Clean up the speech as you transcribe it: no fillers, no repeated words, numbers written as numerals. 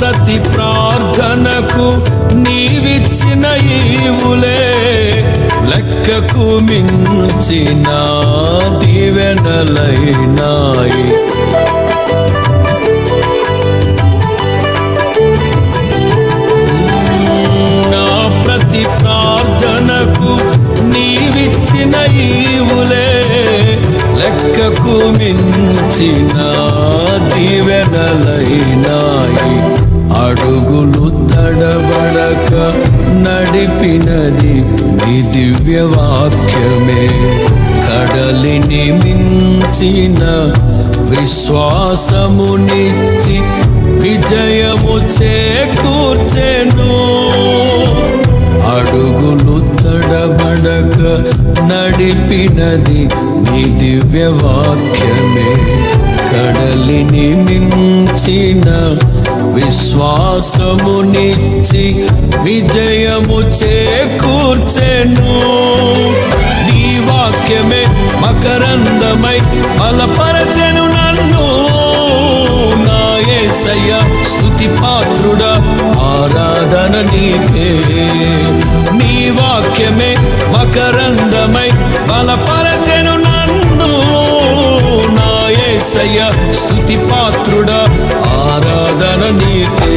ప్రతి ప్రార్థనకు నీవిచ్చిన ఈవులే లెక్కకు మించిన దీవెనలైనాయి. నా ప్రతి ప్రార్థనకు నీవిచ్చిన ఈవులే లెక్కకు మించిన దీవెనలైనాయి. అడుగులు తడబడక నడిపినది నీ దివ్యవాక్యమే. కడలిని మించిన విశ్వాసమునిచ్చి విజయము చేకూర్చెను. అడుగులు తడబడక నడిపినది నీ దివ్యవాక్యమే. కడలిని మించిన విశ్వాసమునిచ్చి విజయము చేకూర్చెను. నీ వాక్యమే మకరందమై బలపరచెను నన్ను. నా యేసయ్య స్తుతి పాత్రుడా, ఆరాధన నీకే. నీ వాక్యమే మకరందమై బలపరచెను నన్ను. యేసయ్య స్తుతి పాత్రుడా, ఆరాధన నీకే.